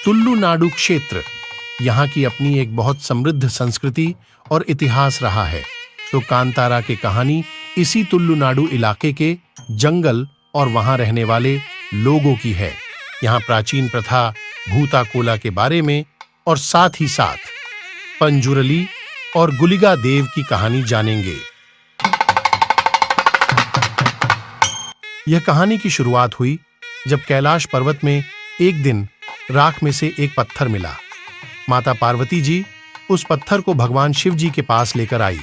तुल्लु नाडु क्षेत्र यहाँ की अपनी एक बहुत समृद्ध संस्कृति और इतिहास रहा है। तो कांतारा की कहानी इसी तुल्लु नाडु इलाके के जंगल और वहां रहने वाले लोगों की है। यहाँ प्राचीन प्रथा भूता कोला के बारे में और साथ ही साथ पंजुरली और गुलिगा देव की कहानी जानेंगे। यह कहानी की शुरुआत हुई जब कैलाश पर्वत में एक दिन राख में से एक पत्थर मिला। माता पार्वती जी उस पत्थर को भगवान शिव जी के पास लेकर आई,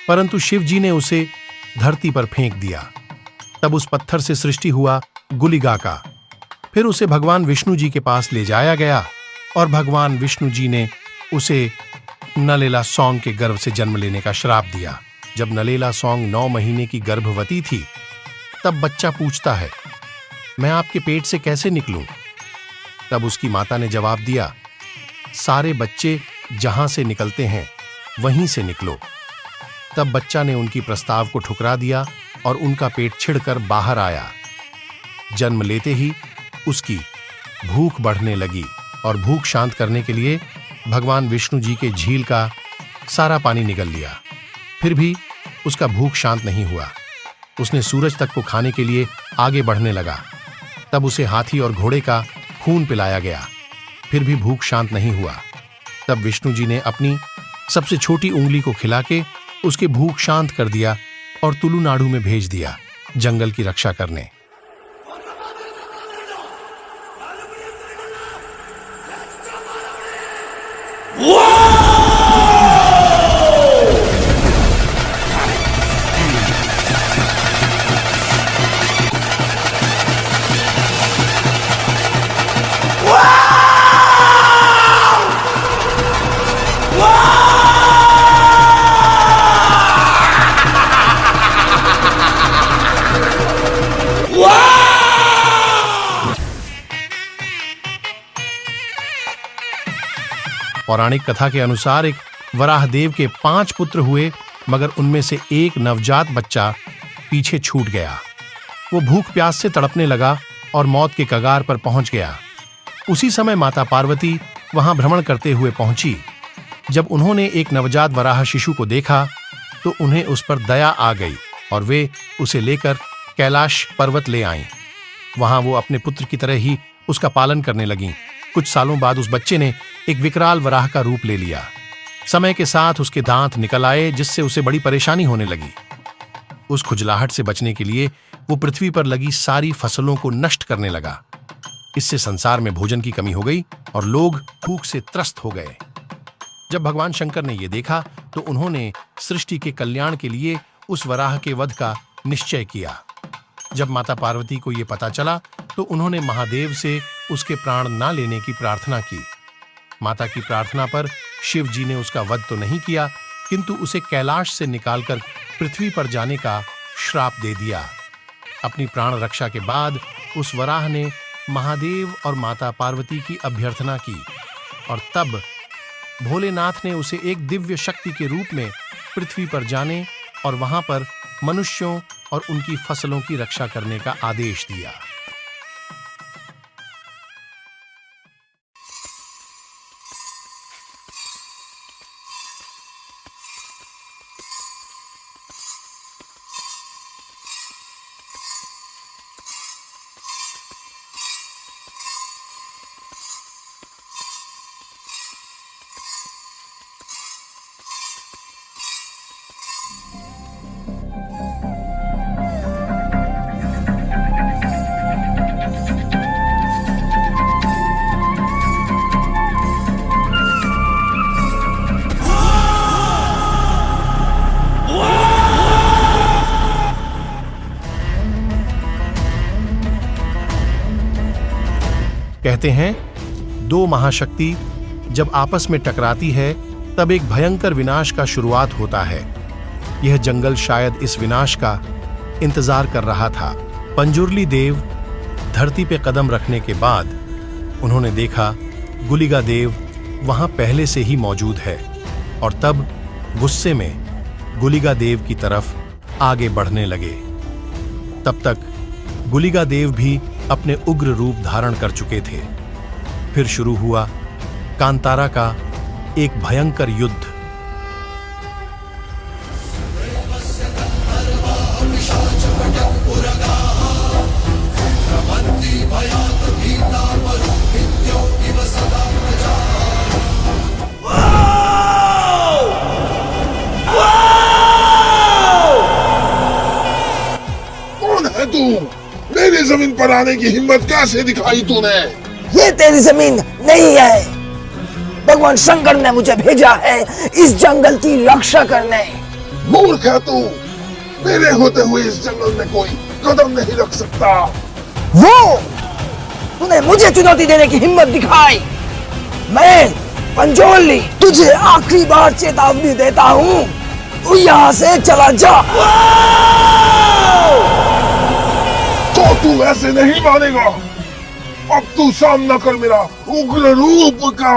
परंतु शिव जी ने उसे धरती पर फेंक दिया। तब उस पत्थर से सृष्टि हुआ गुलिगा का। फिर उसे भगवान विष्णु जी के पास ले जाया गया और भगवान विष्णु जी ने उसे नलेला सौंग के गर्भ से जन्म लेने का श्राप दिया। जब नलेला सौंग 9 महीने की गर्भवती थी, तब बच्चा पूछता है, मैं आपके पेट से कैसे निकलूं? तब उसकी माता ने जवाब दिया, सारे बच्चे जहां से निकलते हैं वहीं से निकलो। तब बच्चा ने उनकी प्रस्ताव को ठुकरा दिया और उनका पेट छिड़कर बाहर आया। जन्म लेते ही उसकी भूख बढ़ने लगी और भूख शांत करने के लिए भगवान विष्णु जी के झील का सारा पानी निगल लिया। फिर भी उसका भूख शांत नहीं हुआ। उसने सूरज तक को खाने के लिए आगे बढ़ने लगा। तब उसे हाथी और घोड़े का खून पिलाया गया। फिर भी भूख शांत नहीं हुआ। तब विष्णु जी ने अपनी सबसे छोटी उंगली को खिला के उसके भूख शांत कर दिया और तुलु नाडु में भेज दिया जंगल की रक्षा करने। पौराणिक कथा के अनुसार एक वराहदेव के 5 पुत्र हुए, मगर उनमें से एक नवजात बच्चा पीछे छूट गया। वो भूख प्यास से तड़पने लगा और मौत के कगार पर पहुंच गया। उसी समय माता पार्वती वहां भ्रमण करते हुए पहुंची। जब उन्होंने एक नवजात वराह शिशु को देखा तो उन्हें उस पर दया आ गई और वे उसे लेकर कैलाश पर्वत ले आईं। वहां वो अपने पुत्र की तरह ही उसका पालन करने लगीं। कुछ सालों बाद उस बच्चे ने एक विकराल वराह का रूप ले लिया। समय के साथ उसके दांत निकल आए, जिससे उसे बड़ी परेशानी होने लगी। उस खुजलाहट से बचने के लिए वो पृथ्वी पर लगी सारी फसलों को नष्ट करने लगा। इससे संसार में भोजन की कमी हो गई और लोग भूख से त्रस्त हो गए। जब भगवान शंकर ने यह देखा तो उन्होंने सृष्टि के कल्याण के लिए उस वराह के वध का निश्चय किया। जब माता पार्वती को यह पता चला तो उन्होंने महादेव से उसके प्राण ना लेने की प्रार्थना की। माता की प्रार्थना पर शिव जी ने उसका वध तो नहीं किया, किंतु उसे कैलाश से निकालकर पृथ्वी पर जाने का श्राप दे दिया। अपनी प्राण रक्षा के बाद उस वराह ने महादेव और माता पार्वती की अभ्यर्थना की और तब भोलेनाथ ने उसे एक दिव्य शक्ति के रूप में पृथ्वी पर जाने और वहां पर मनुष्यों और उनकी फसलों की रक्षा करने का आदेश दिया। कहते हैं 2 महाशक्ति जब आपस में टकराती है तब एक भयंकर विनाश का शुरुआत होता है। यह जंगल शायद इस विनाश का इंतजार कर रहा था। पंजुरली देव धरती पे कदम रखने के बाद उन्होंने देखा गुलिगा देव वहां पहले से ही मौजूद है और तब गुस्से में गुलिगा देव की तरफ आगे बढ़ने लगे। तब तक गुलिगा देव भी अपने उग्र रूप धारण कर चुके थे। फिर शुरू हुआ कांतारा का एक भयंकर युद्ध। कौन है तू? मेरी जमीन पर आने की हिम्मत कैसे दिखाई तूने? ये तेरी जमीन नहीं है। भगवान शंकर ने मुझे भेजा है इस जंगल की रक्षा करने। मूर्ख है तू। मेरे होते हुए इस जंगल में कोई कदम नहीं रख सकता। वो तूने मुझे चुनौती देने की हिम्मत दिखाई। मैं पंजोली तुझे आखिरी बार चेतावनी देता हूँ, तू यहाँ से चला जा। तो तू ऐसे नहीं मानेगा। अब तू सामना कर मेरा उग्र रूप का।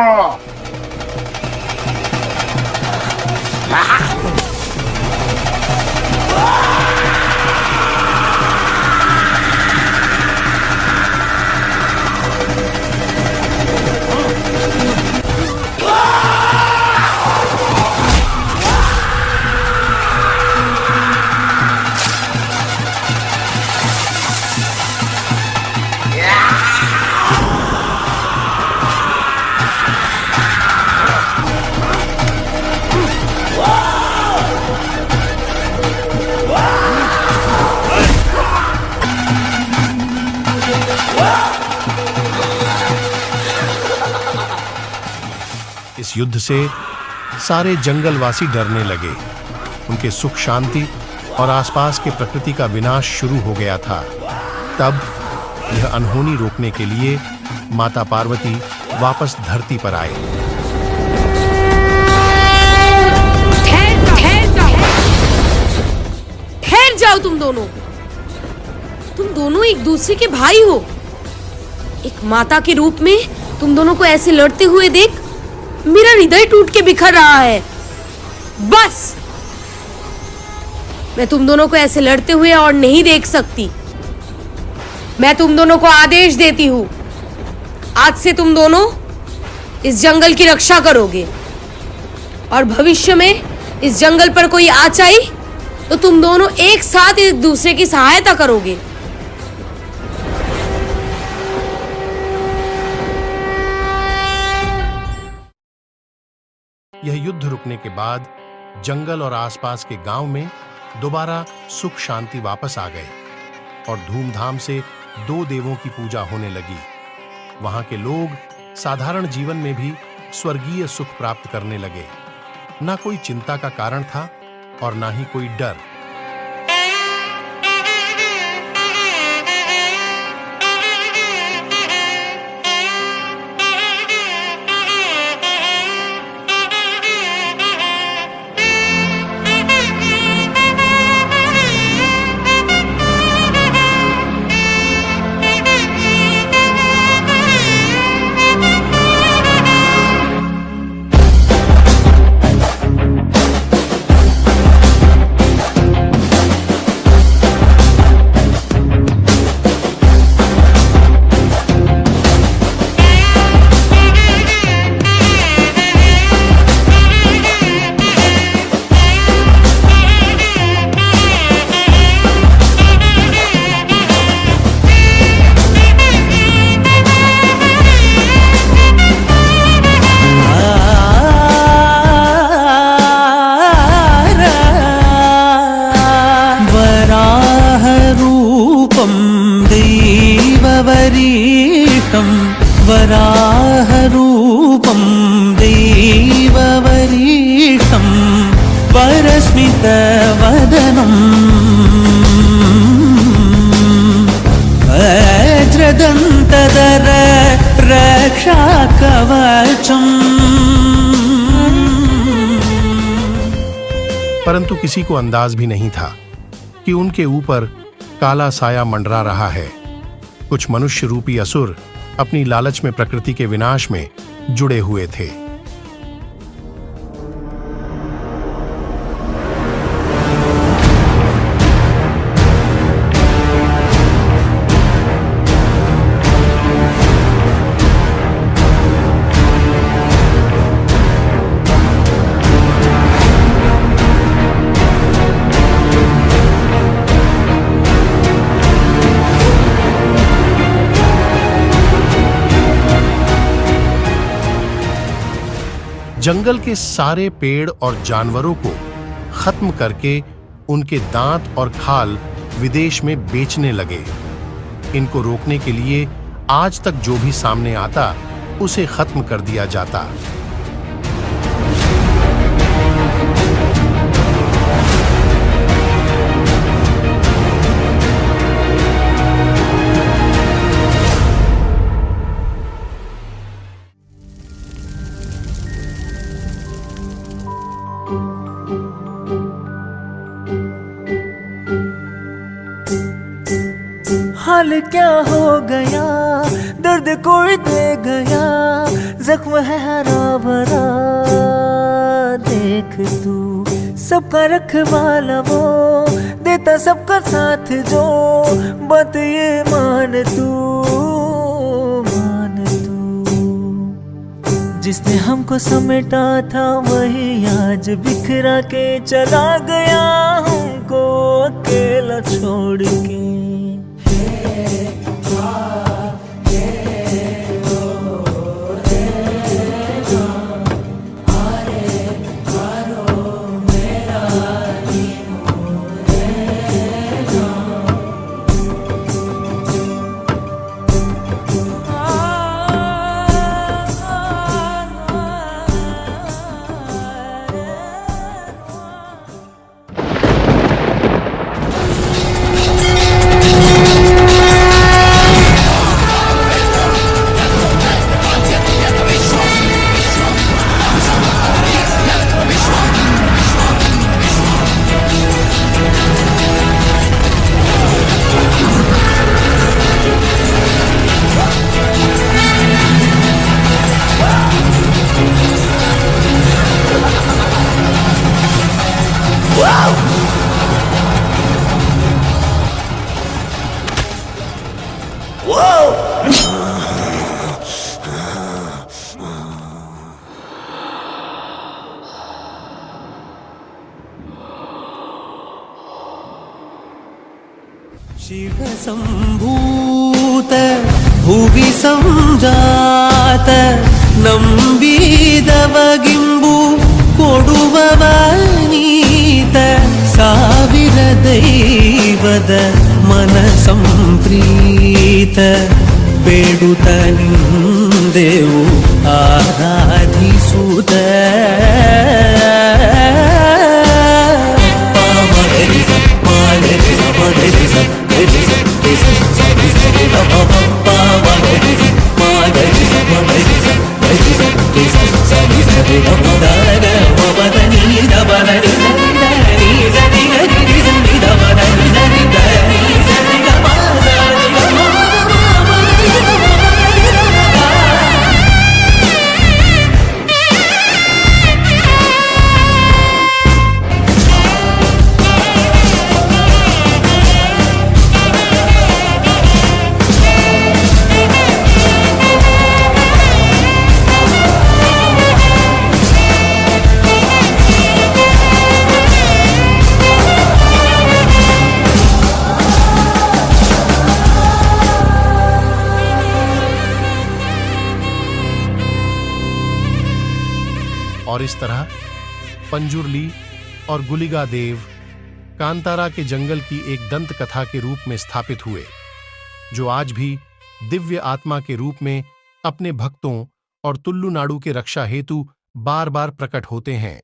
इस युद्ध से सारे जंगलवासी डरने लगे। उनके सुख शांति और आसपास के प्रकृति का विनाश शुरू हो गया था। तब यह अनहोनी रोकने के लिए माता पार्वती वापस धरती पर आए। ठहर जाओ तुम दोनों एक दूसरे के भाई हो। एक माता के रूप में तुम दोनों को ऐसे लड़ते हुए देख मेरा हृदय टूट के बिखर रहा है। बस मैं तुम दोनों को ऐसे लड़ते हुए और नहीं देख सकती। मैं तुम दोनों को आदेश देती हूँ, आज से तुम दोनों इस जंगल की रक्षा करोगे और भविष्य में इस जंगल पर कोई आँच आई तो तुम दोनों एक साथ एक दूसरे की सहायता करोगे। यह युद्ध रुकने के बाद जंगल और आसपास के गांव में दोबारा सुख शांति वापस आ गए और धूमधाम से दो देवों की पूजा होने लगी। वहां के लोग साधारण जीवन में भी स्वर्गीय सुख प्राप्त करने लगे। ना कोई चिंता का कारण था और ना ही कोई डर। वराहरूपं देववरीष्टं परस्मितवदनं वज्रदन्तधर रक्षाकवचम्। परंतु किसी को अंदाज भी नहीं था कि उनके ऊपर काला साया मंडरा रहा है। कुछ मनुष्य रूपी असुर अपनी लालच में प्रकृति के विनाश में जुड़े हुए थे। जंगल के सारे पेड़ और जानवरों को खत्म करके उनके दांत और खाल विदेश में बेचने लगे। इनको रोकने के लिए आज तक जो भी सामने आता उसे खत्म कर दिया जाता। हाल क्या हो गया, दर्द कोई दे गया, जख्म है हरा भरा। देख तू सबका रखवाला वो, देता सबका साथ जो, बात ये मान तू। जिसने हमको समेटा था वही आज बिखरा के चला गया, हमको अकेला छोड़ के। शिव संभूत भुवि संजात ನಂಬಿದವಗಿಂಬು ಕೊಡುವವನೀತ ಸಾವಿರ ದೈವದ ಮನ ಸಂಪ್ರೀತ ಬೇಡುತ್ತ ನಿಂದೆವು ಆರಾಧಿಸುತ್ತ और इस तरह पंजुर्ली और गुलिगा देव कांतारा के जंगल की एक दंत कथा के रूप में स्थापित हुए, जो आज भी दिव्य आत्मा के रूप में अपने भक्तों और तुल्लु नाडु के रक्षा हेतु बार बार प्रकट होते हैं।